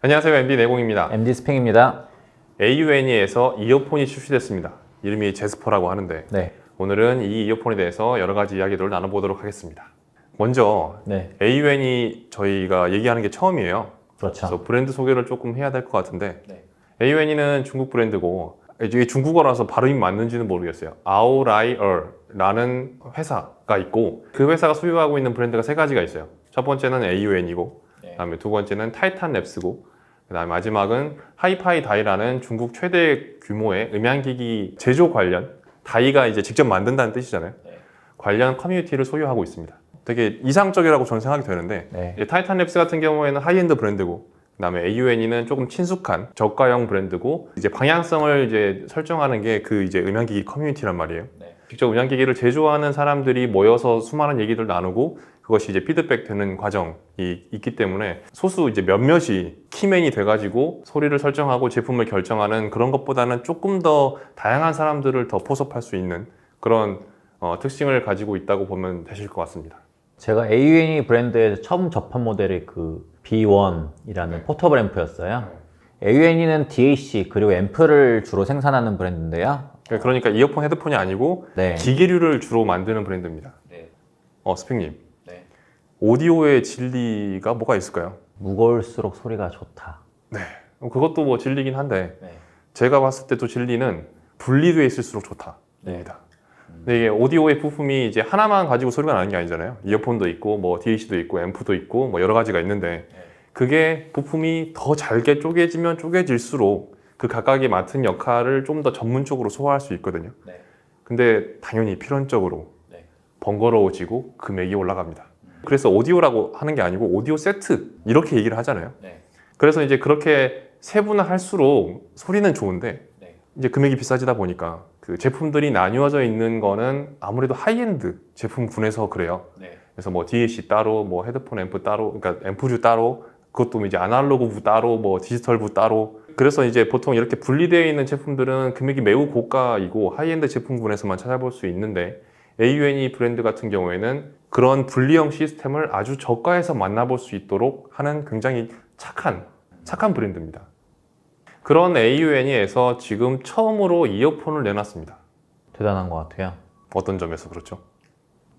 안녕하세요. MD 내공입니다. MD 스팽입니다. AUNE에서 이어폰이 출시됐습니다. 이름이 제스퍼라고 하는데 네. 오늘은 이 이어폰에 대해서 여러 가지 이야기들을 나눠보도록 하겠습니다. 먼저 네. AUNE 저희가 얘기하는 게 처음이에요. 그렇죠. 그래서 브랜드 소개를 조금 해야 될 것 같은데 네. AUNE는 중국 브랜드고 이게 중국어라서 발음이 맞는지는 모르겠어요. 아오라이얼라는 회사가 있고 그 회사가 소유하고 있는 브랜드가 세 가지가 있어요. 첫 번째는 AUN이고 그다음에 두 번째는 타이탄랩스고 그다음에 마지막은 하이파이다이라는 중국 최대 규모의 음향기기 제조 관련 다이가 이제 직접 만든다는 뜻이잖아요. 관련 커뮤니티를 소유하고 있습니다. 되게 이상적이라고 저는 생각이 되는데 이제 타이탄랩스 같은 경우에는 하이엔드 브랜드고 그다음에 AUNE는 조금 친숙한 저가형 브랜드고 이제 방향성을 이제 설정하는 게 그 이제 음향기기 커뮤니티란 말이에요. 직접 음향기기를 제조하는 사람들이 모여서 수많은 얘기들 나누고 그것이 이제 피드백되는 과정이 있기 때문에 소수 이제 몇몇이 키맨이 돼가지고 소리를 설정하고 제품을 결정하는 그런 것보다는 조금 더 다양한 사람들을 더 포섭할 수 있는 그런 특징을 가지고 있다고 보면 되실 것 같습니다. 제가 AUNE 브랜드에서 처음 접한 모델이 그 B1이라는 포터블 앰프였어요. AUNE는 DAC 그리고 앰프를 주로 생산하는 브랜드인데요. 그러니까 이어폰 헤드폰이 아니고 기계류를 주로 만드는 브랜드입니다. 스팽님. 오디오의 진리가 뭐가 있을까요? 무거울수록 소리가 좋다. 네, 그것도 뭐 진리긴 한데 제가 봤을 때도 진리는 분리되어 있을수록 좋다입니다. 근데 이게 오디오의 부품이 이제 하나만 가지고 소리가 나는 게 아니잖아요. 이어폰도 있고 뭐 DAC도 있고 앰프도 있고 뭐 여러 가지가 있는데 그게 부품이 더 잘게 쪼개지면 쪼개질수록 그 각각이 맡은 역할을 좀 더 전문적으로 소화할 수 있거든요. 근데 당연히 필연적으로 번거로워지고 금액이 올라갑니다. 그래서 오디오라고 하는 게 아니고 오디오 세트 이렇게 얘기를 하잖아요. 그래서 이제 그렇게 세분화할수록 소리는 좋은데 이제 금액이 비싸지다 보니까 그 제품들이 나뉘어져 있는 거는 아무래도 하이엔드 제품군에서 그래요. 그래서 뭐 DAC 따로, 뭐 헤드폰 앰프 따로, 그러니까 앰프류 따로, 그것도 이제 아날로그부 따로, 뭐 디지털부 따로. 그래서 이제 보통 이렇게 분리되어 있는 제품들은 금액이 매우 고가이고 하이엔드 제품군에서만 찾아볼 수 있는데 AUNE 브랜드 같은 경우에는 그런 분리형 시스템을 아주 저가에서 만나볼 수 있도록 하는 굉장히 착한 브랜드입니다. 그런 AUNE에서 지금 처음으로 이어폰을 내놨습니다. 대단한 것 같아요. 어떤 점에서 그렇죠?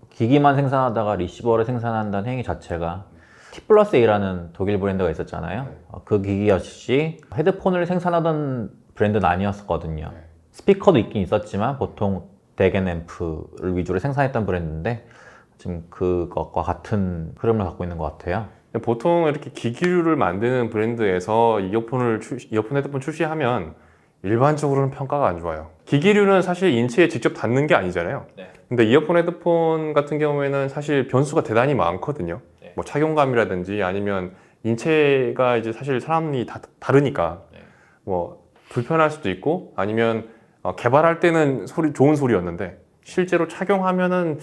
기기만 생산하다가 리시버를 생산한다는 행위 자체가 T+A라는 독일 브랜드가 있었잖아요. 그 기기 역시 헤드폰을 생산하던 브랜드는 아니었거든요. 스피커도 있긴 있었지만 보통 덱앤 앰프를 위주로 생산했던 브랜드인데 지금 그것과 같은 흐름을 갖고 있는 것 같아요. 보통 이렇게 기기류를 만드는 브랜드에서 이어폰 헤드폰 출시하면 일반적으로는 평가가 안 좋아요. 기기류는 사실 인체에 직접 닿는 게 아니잖아요. 근데 이어폰 헤드폰 같은 경우에는 사실 변수가 대단히 많거든요. 뭐 착용감이라든지 아니면 인체가 이제 사실 사람이 다 다르니까 뭐 불편할 수도 있고 아니면 개발할 때는 좋은 소리였는데 실제로 착용하면은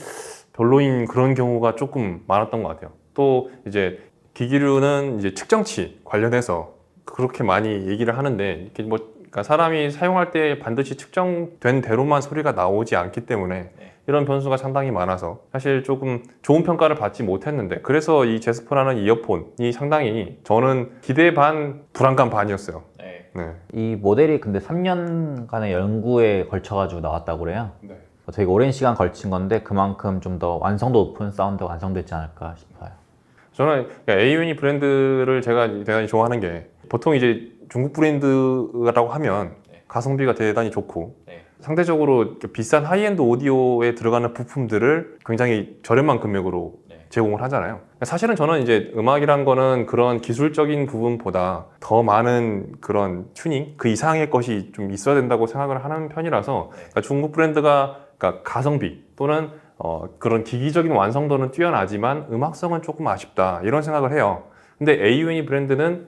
별로인 그런 경우가 조금 많았던 것 같아요. 또 이제 기기류는 이제 측정치 관련해서 그렇게 많이 얘기를 하는데 이렇게 뭐 그러니까 사람이 사용할 때 반드시 측정된 대로만 소리가 나오지 않기 때문에 이런 변수가 상당히 많아서 사실 조금 좋은 평가를 받지 못했는데 그래서 이 제스퍼라는 이어폰이 상당히 저는 기대 반 불안감 반이었어요. 이 모델이 근데 3년간의 연구에 걸쳐가지고 나왔다고 그래요. 되게 오랜 시간 걸친 건데 그만큼 좀 더 완성도 높은 사운드가 완성됐지 않을까 싶어요. 저는 AUNE 브랜드를 제가 대단히 좋아하는 게 보통 이제 중국 브랜드라고 하면 가성비가 대단히 좋고 상대적으로 비싼 하이엔드 오디오에 들어가는 부품들을 굉장히 저렴한 금액으로 제공을 하잖아요. 사실은 저는 이제 음악이란 거는 그런 기술적인 부분보다 더 많은 그런 튜닝, 그 이상의 것이 좀 있어야 된다고 생각을 하는 편이라서 그러니까 중국 브랜드가 그러니까 가성비 또는 그런 기기적인 완성도는 뛰어나지만 음악성은 조금 아쉽다 이런 생각을 해요. 근데 AUNE 브랜드는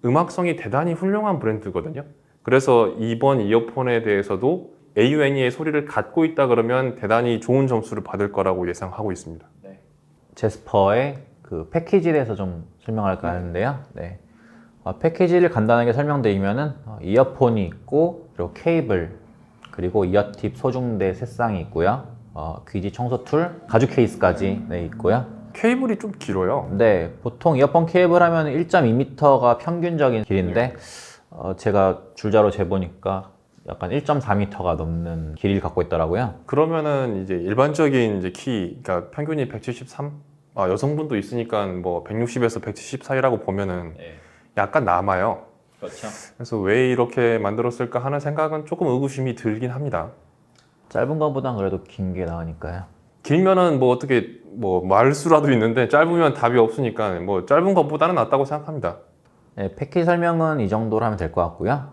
음악성이 대단히 훌륭한 브랜드거든요. 그래서 이번 이어폰에 대해서도 AUNE의 소리를 갖고 있다 그러면 대단히 좋은 점수를 받을 거라고 예상하고 있습니다. 제스퍼의 그 패키지에 대해서 좀 설명할까 하는데요. 패키지를 간단하게 설명드리면은 이어폰이 있고 그리고 케이블 그리고 이어팁 소중대 세 쌍이 있고요. 귀지 청소 툴, 가죽 케이스까지 있고요. 케이블이 좀 길어요. 네, 보통 이어폰 케이블 하면 1.2m가 평균적인 길인데 제가 줄자로 재보니까 약간 1.4m가 넘는 길이를 갖고 있더라고요. 그러면은 이제 일반적인 이제 키, 그러니까 평균이 173? 여성분도 있으니까 뭐 160에서 170 사이라고 보면은 약간 남아요. 그렇죠. 그래서 왜 이렇게 만들었을까 하는 생각은 조금 의구심이 들긴 합니다. 짧은 거보단 그래도 긴 게 나으니까요. 길면은 뭐 어떻게 뭐 말수라도 있는데 짧으면 답이 없으니까 뭐 짧은 것보다는 낫다고 생각합니다. 네, 패키지 설명은 이 정도로 하면 될 것 같고요.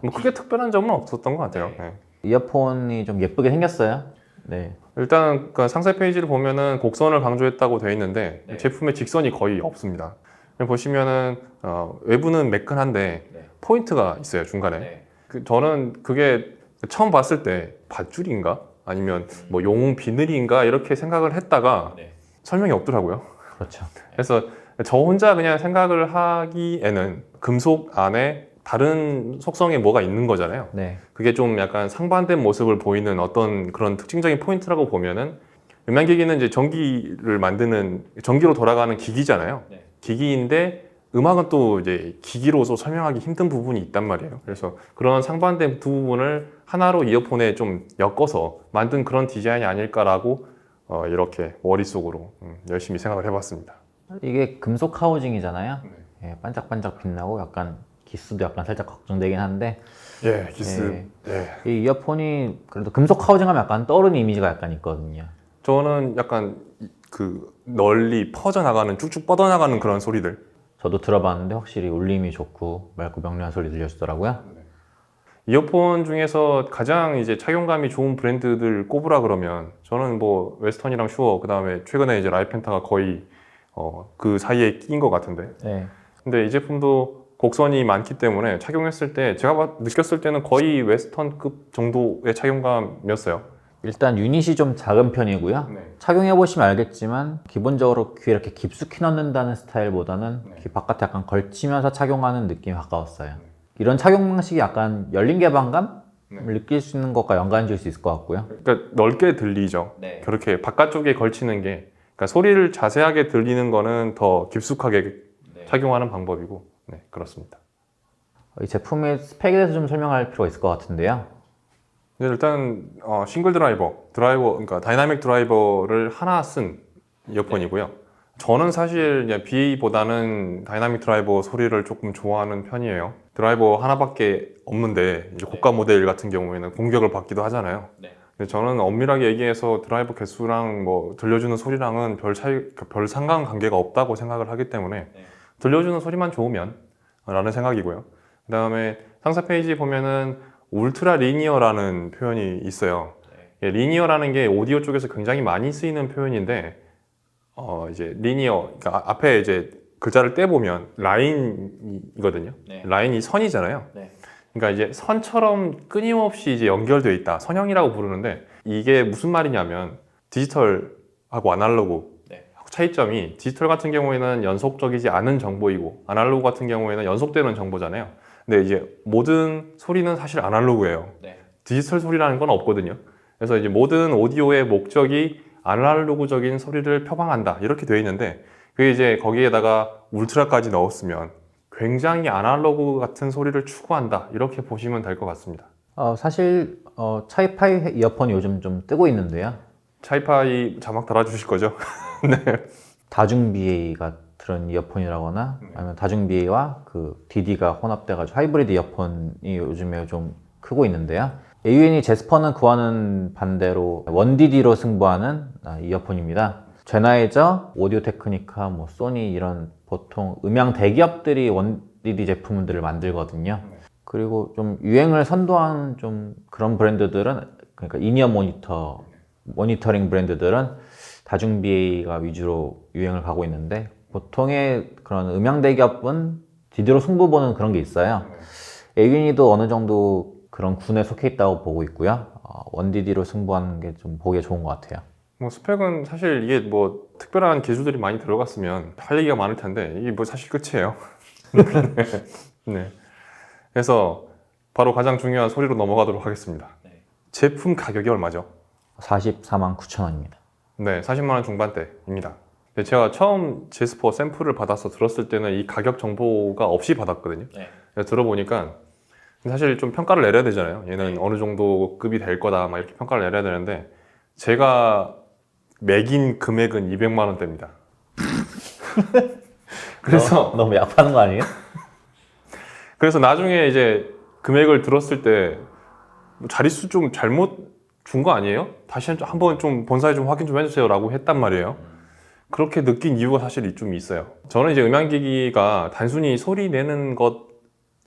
뭐 크게 특별한 점은 없었던 것 같아요. 네. 이어폰이 좀 예쁘게 생겼어요. 네, 일단 그 상세 페이지를 보면은 곡선을 강조했다고 되어 있는데 제품에 직선이 거의 없습니다. 보시면은 외부는 매끈한데 포인트가 있어요, 중간에. 저는 그게 처음 봤을 때 밧줄인가? 아니면 뭐 용 비늘인가? 이렇게 생각을 했다가 설명이 없더라고요. 그렇죠. 그래서 저 혼자 그냥 생각을 하기에는 금속 안에 다른 속성에 뭐가 있는 거잖아요. 네, 그게 좀 약간 상반된 모습을 보이는 어떤 그런 특징적인 포인트라고 보면은, 음향기기는 이제 전기를 만드는, 전기로 돌아가는 기기잖아요. 기기인데 음악은 또 이제 기기로서 설명하기 힘든 부분이 있단 말이에요. 그래서 그런 상반된 두 부분을 하나로 이어폰에 좀 엮어서 만든 그런 디자인이 아닐까라고 이렇게 머릿속으로 열심히 생각을 해봤습니다. 이게 금속 하우징이잖아요. 예, 반짝반짝 빛나고 약간 기스도 약간 살짝 걱정되긴 한데 예, 기스. 이 이어폰이 그래도 금속 하우징하면 약간 떠오르는 이미지가 약간 있거든요. 저는 약간 그 널리 퍼져나가는, 쭉쭉 뻗어나가는 그런 소리들. 저도 들어봤는데 확실히 울림이 좋고 맑고 명료한 소리 들려주더라고요. 이어폰 중에서 가장 이제 착용감이 좋은 브랜드들 꼽으라 그러면 저는 뭐 웨스턴이랑 슈어, 그 다음에 최근에 이제 라이펜타가 거의 그 사이에 끼인 것 같은데. 네. 근데 이 제품도 곡선이 많기 때문에 착용했을 때 제가 느꼈을 때는 거의 웨스턴급 정도의 착용감이었어요. 일단 유닛이 좀 작은 편이고요. 착용해 보시면 알겠지만 기본적으로 귀에 이렇게 깊숙이 넣는다는 스타일보다는 귀 바깥에 약간 걸치면서 착용하는 느낌에 가까웠어요. 이런 착용 방식이 약간 열린 개방감을 느낄 수 있는 것과 연관이 질 수 있을 것 같고요. 그러니까 넓게 들리죠. 그렇게 바깥쪽에 걸치는 게, 그러니까 소리를 자세하게 들리는 거는 더 깊숙하게 착용하는 방법이고, 네, 그렇습니다. 이 제품의 스펙에 대해서 좀 설명할 필요가 있을 것 같은데요. 근데 일단 싱글 드라이버, 그러니까 다이나믹 드라이버를 하나 쓴 이어폰이고요. 저는 사실 BA보다는 다이나믹 드라이버 소리를 조금 좋아하는 편이에요. 드라이버 하나밖에 없는데 이제 고가 모델 같은 경우에는 공격을 받기도 하잖아요. 근데 저는 엄밀하게 얘기해서 드라이버 개수랑 뭐 들려주는 소리랑은 별 상관관계가 없다고 생각을 하기 때문에 들려주는 소리만 좋으면 라는 생각이고요. 그 다음에 상세 페이지 보면은 울트라 리니어라는 표현이 있어요. 리니어라는 게 오디오 쪽에서 굉장히 많이 쓰이는 표현인데, 이제 리니어, 그러니까 앞에 이제 글자를 떼보면 라인이거든요. 라인이 선이잖아요. 그러니까 이제 선처럼 끊임없이 이제 연결되어 있다. 선형이라고 부르는데, 이게 무슨 말이냐면 디지털하고 아날로그 차이점이, 디지털 같은 경우에는 연속적이지 않은 정보이고 아날로그 같은 경우에는 연속되는 정보잖아요. 근데 이제 모든 소리는 사실 아날로그예요. 디지털 소리라는 건 없거든요. 그래서 이제 모든 오디오의 목적이 아날로그적인 소리를 표방한다, 이렇게 되어 있는데, 그게 이제 거기에다가 울트라까지 넣었으면 굉장히 아날로그 같은 소리를 추구한다, 이렇게 보시면 될 것 같습니다. 사실 차이파이 이어폰이 요즘 좀 뜨고 있는데요. 차이파이 자막 달아주실 거죠? 네. 다중 BA가 들은 이어폰이라거나 아니면 다중 BA와 그 DD가 혼합돼가지고 하이브리드 이어폰이 요즘에 좀 크고 있는데요. AUN이 제스퍼는 그와는 반대로 1DD로 승부하는 이어폰입니다. 제나이저, 오디오 테크니카, 뭐 소니 이런 보통 음향 대기업들이 1DD 제품들을 만들거든요. 그리고 좀 유행을 선도하는 좀 그런 브랜드들은, 그러니까 인이어 모니터링 브랜드들은 다중 BA가 위주로 유행을 가고 있는데, 보통의 그런 음향 대기업은 DD로 승부 보는 그런 게 있어요. AUN이도 어느 정도 그런 군에 속해 있다고 보고 있고요. 1DD로 승부하는 게 좀 보기에 좋은 것 같아요. 뭐 스펙은 사실 이게 뭐 특별한 기술들이 많이 들어갔으면 할 얘기가 많을 텐데, 이게 뭐 사실 끝이에요. 네. 그래서 바로 가장 중요한 소리로 넘어가도록 하겠습니다. 제품 가격이 얼마죠? 44만 9천 원입니다. 네, 40만 원 중반대입니다. 근데 제가 처음 제스퍼 샘플을 받아서 들었을 때는 이 가격 정보가 없이 받았거든요. 네. 그래서 들어보니까 사실 좀 평가를 내려야 되잖아요. 얘는 어느 정도 급이 될 거다 막 이렇게 평가를 내려야 되는데 제가 매긴 금액은 200만 원대입니다. 그래서 너무 약하는 거 아니에요? 그래서 나중에 이제 금액을 들었을 때뭐 자릿수 좀 잘못 준 거 아니에요? 다시 한번 좀 본사에 좀 확인 좀 해주세요 라고 했단 말이에요. 그렇게 느낀 이유가 사실 좀 있어요. 저는 이제 음향기기가 단순히 소리 내는 것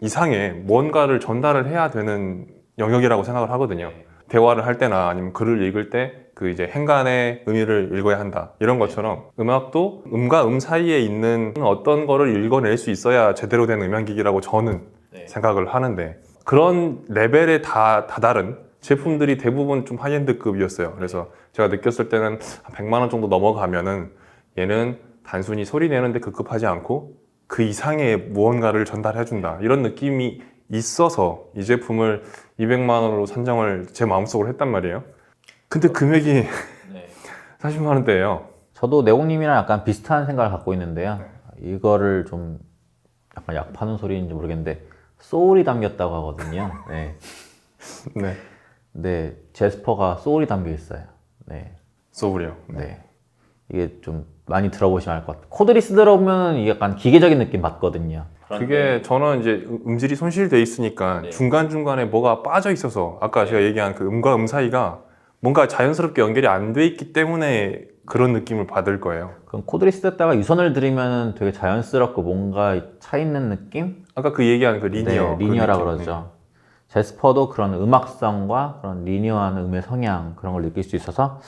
이상의 뭔가를 전달을 해야 되는 영역이라고 생각을 하거든요. 대화를 할 때나 아니면 글을 읽을 때 그 이제 행간의 의미를 읽어야 한다. 이런 것처럼 음악도 음과 음 사이에 있는 어떤 거를 읽어낼 수 있어야 제대로 된 음향기기라고 저는 생각을 하는데 그런 레벨에 다 다른 제품들이 대부분 좀 하이엔드급이었어요. 그래서 제가 느꼈을 때는 한 100만 원 정도 넘어가면은 얘는 단순히 소리 내는데 급급하지 않고 그 이상의 무언가를 전달해준다. 이런 느낌이 있어서 이 제품을 200만 원으로 산정을 제 마음속으로 했단 말이에요. 근데 금액이 40만 원대예요. 저도 내공님이랑 약간 비슷한 생각을 갖고 있는데요. 이거를 좀 약간 약 파는 소리인지 모르겠는데 소울이 담겼다고 하거든요. 네. 네. 근데 제스퍼가 소울이 담겨 있어요. 네. 소울이요. 네. 이게 좀 많이 들어보시면 알 것 같아요. 코드리스 들어보면 이게 약간 기계적인 느낌 받거든요. 그게 저는 이제 음질이 손실돼 있으니까 중간중간에 뭐가 빠져 있어서 아까 제가 얘기한 그 음과 음 사이가 뭔가 자연스럽게 연결이 안 돼 있기 때문에 그런 느낌을 받을 거예요. 그럼 코드리스에다가 유선을 들이면 되게 자연스럽고 뭔가 차 있는 느낌? 아까 그 얘기한 그 리니어. 네, 리니어라 그 느낌. 그러죠. 제스퍼도 그런 음악성과 그런 리니어한 음의 성향 그런 걸 느낄 수 있어서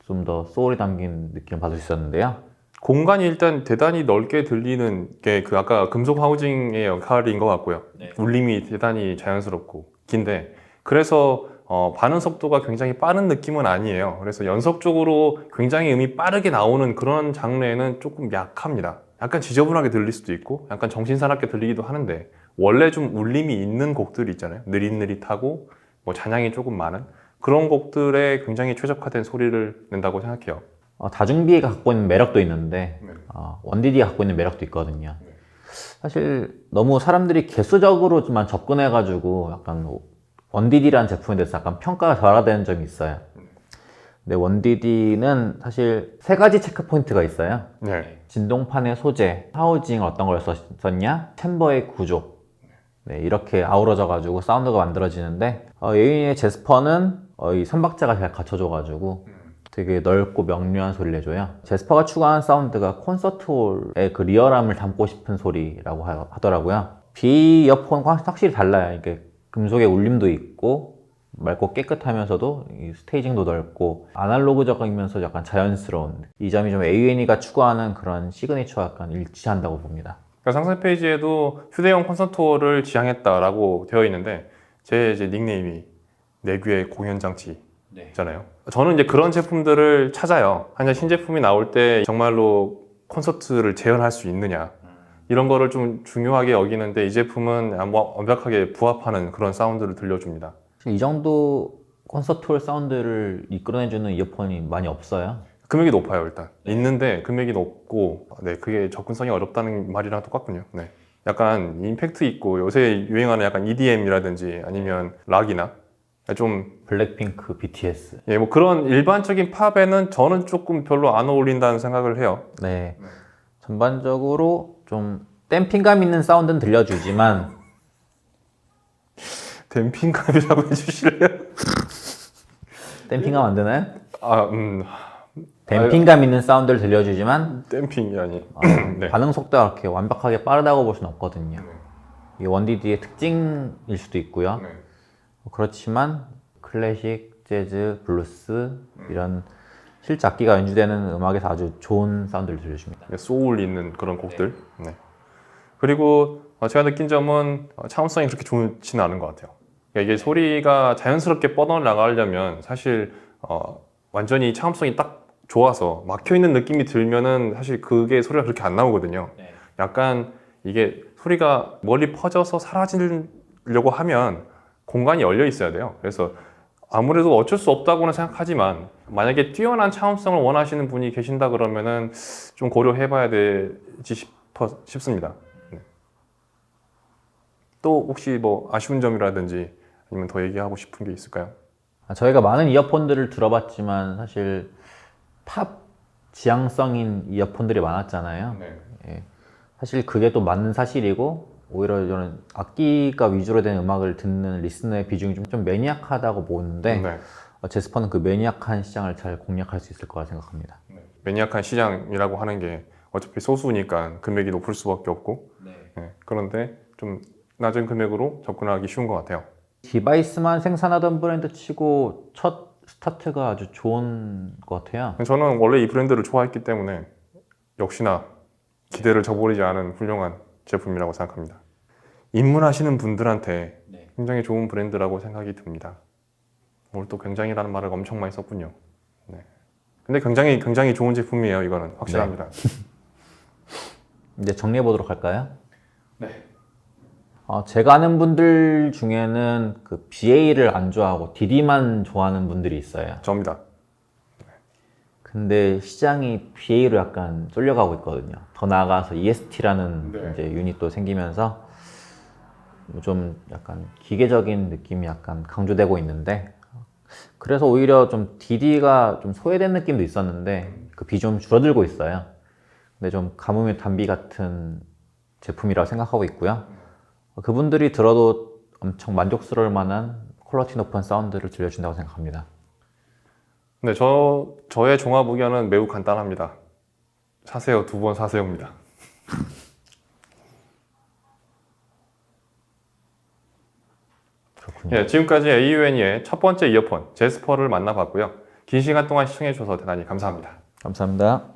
좀 더 소울이 담긴 느낌을 받을 수 있었는데요. 공간이 일단 대단히 넓게 들리는 게 그 아까 금속 하우징의 역할인 것 같고요. 울림이 대단히 자연스럽고 긴데 그래서 반응 속도가 굉장히 빠른 느낌은 아니에요. 그래서 연속적으로 굉장히 음이 빠르게 나오는 그런 장르에는 조금 약합니다. 약간 지저분하게 들릴 수도 있고 약간 정신사납게 들리기도 하는데 원래 좀 울림이 있는 곡들이 있잖아요. 느릿느릿하고 뭐 잔향이 조금 많은 그런 곡들에 굉장히 최적화된 소리를 낸다고 생각해요. 다중비가 갖고 있는 매력도 있는데 원디디가 갖고 있는 매력도 있거든요. 사실 너무 사람들이 개수적으로만 접근해가지고 약간 원디디라는 제품에 대해서 약간 평가가 절하되는 점이 있어요. 근데 원디디는 사실 세 가지 체크 포인트가 있어요. 네. 진동판의 소재, 하우징 어떤 걸 썼냐, 챔버의 구조. 네, 이렇게 아우러져가지고 사운드가 만들어지는데 예인의 제스퍼는 이 삼박자가 잘 갖춰져가지고 되게 넓고 명료한 소리를 내줘요. 제스퍼가 추구한 사운드가 콘서트홀의 그 리얼함을 담고 싶은 소리라고 하더라고요. 비이어폰과 확실히 달라요. 이게 금속의 울림도 있고 맑고 깨끗하면서도 이 스테이징도 넓고 아날로그적이면서 약간 자연스러운 이 점이 좀 AUN이가 추구하는 그런 시그니처와 약간 일치한다고 봅니다. 그러니까 상세 페이지에도 휴대용 콘서트홀을 지향했다라고 되어 있는데 제 이제 닉네임이 내귀의 공연장치잖아요. 저는 이제 그런 제품들을 찾아요. 한자 신제품이 나올 때 정말로 콘서트를 재현할 수 있느냐 이런 거를 좀 중요하게 여기는데 이 제품은 완벽하게 부합하는 그런 사운드를 들려줍니다. 이 정도 콘서트홀 사운드를 이끌어내주는 이어폰이 많이 없어요. 금액이 높아요 일단. 있는데 금액이 높고 네 그게 접근성이 어렵다는 말이랑 똑같군요. 네. 약간 임팩트 있고 요새 유행하는 약간 EDM이라든지 아니면 락이나 좀 블랙핑크, BTS. 예, 뭐 그런 일반적인 팝에는 저는 조금 별로 안 어울린다는 생각을 해요. 네. 전반적으로 좀 댐핑감 있는 사운드는 들려주지만 댐핑감이라고 해주실래요? 댐핑감 안 되나요? 아, 댐핑감 있는 사운드를 들려주지만 댐핑이라니. 네. 반응 속도가 그렇게 완벽하게 빠르다고 볼 수는 없거든요. 이게 원디디의 특징일 수도 있고요. 그렇지만 클래식, 재즈, 블루스 이런 실제 악기가 연주되는 음악에서 아주 좋은 사운드를 들려줍니다. 소울 있는 그런 곡들. 네. 그리고 제가 느낀 점은 차음성이 그렇게 좋지는 않은 것 같아요. 그러니까 이게 소리가 자연스럽게 뻗어나가려면 사실 완전히 차음성이 딱 좋아서 막혀있는 느낌이 들면은 사실 그게 소리가 그렇게 안 나오거든요. 약간 이게 소리가 멀리 퍼져서 사라지려고 하면 공간이 열려 있어야 돼요. 그래서 아무래도 어쩔 수 없다고는 생각하지만 만약에 뛰어난 차음성을 원하시는 분이 계신다 그러면은 좀 고려해봐야 되지 싶습니다. 네. 또 혹시 뭐 아쉬운 점이라든지 아니면 더 얘기하고 싶은 게 있을까요? 저희가 많은 이어폰들을 들어봤지만 사실 탑 지향성인 이어폰들이 많았잖아요. 네. 예. 사실 그게 또 맞는 사실이고 오히려 저는 악기가 위주로 된 음악을 듣는 리스너의 비중이 좀 매니악하다고 보는데 네. 제스퍼는 그 매니악한 시장을 잘 공략할 수 있을 거라 생각합니다. 매니악한 시장이라고 하는 게 어차피 소수니까 금액이 높을 수밖에 없고 네. 그런데 좀 낮은 금액으로 접근하기 쉬운 것 같아요. 디바이스만 생산하던 브랜드 치고 첫 스타트가 아주 좋은 것 같아요. 저는 원래 이 브랜드를 좋아했기 때문에 역시나 기대를 저버리지 않은 훌륭한 제품이라고 생각합니다. 입문하시는 분들한테 굉장히 좋은 브랜드라고 생각이 듭니다. 오늘 또 굉장히라는 말을 엄청 많이 썼군요. 네. 근데 굉장히 좋은 제품이에요. 이거는 확실합니다. 이제 정리해 보도록 할까요? 네. 제가 아는 분들 중에는 그 BA를 안 좋아하고 DD만 좋아하는 분들이 있어요. 저입니다. 근데 시장이 BA로 약간 쏠려가고 있거든요. 더 나아가서 EST라는 이제 유닛도 생기면서 좀 약간 기계적인 느낌이 약간 강조되고 있는데 그래서 오히려 좀 DD가 좀 소외된 느낌도 있었는데 그 비중이 줄어들고 있어요. 근데 좀 가뭄의 단비 같은 제품이라고 생각하고 있고요. 그분들이 들어도 엄청 만족스러울 만한 퀄리티 높은 사운드를 들려준다고 생각합니다. 네, 저의 종합 의견은 매우 간단합니다. 사세요. 2번 사세요입니다. 그렇군요. 예, 지금까지 AUNE의 첫 번째 이어폰 제스퍼를 만나봤고요. 긴 시간 동안 시청해주셔서 대단히 감사합니다. 감사합니다.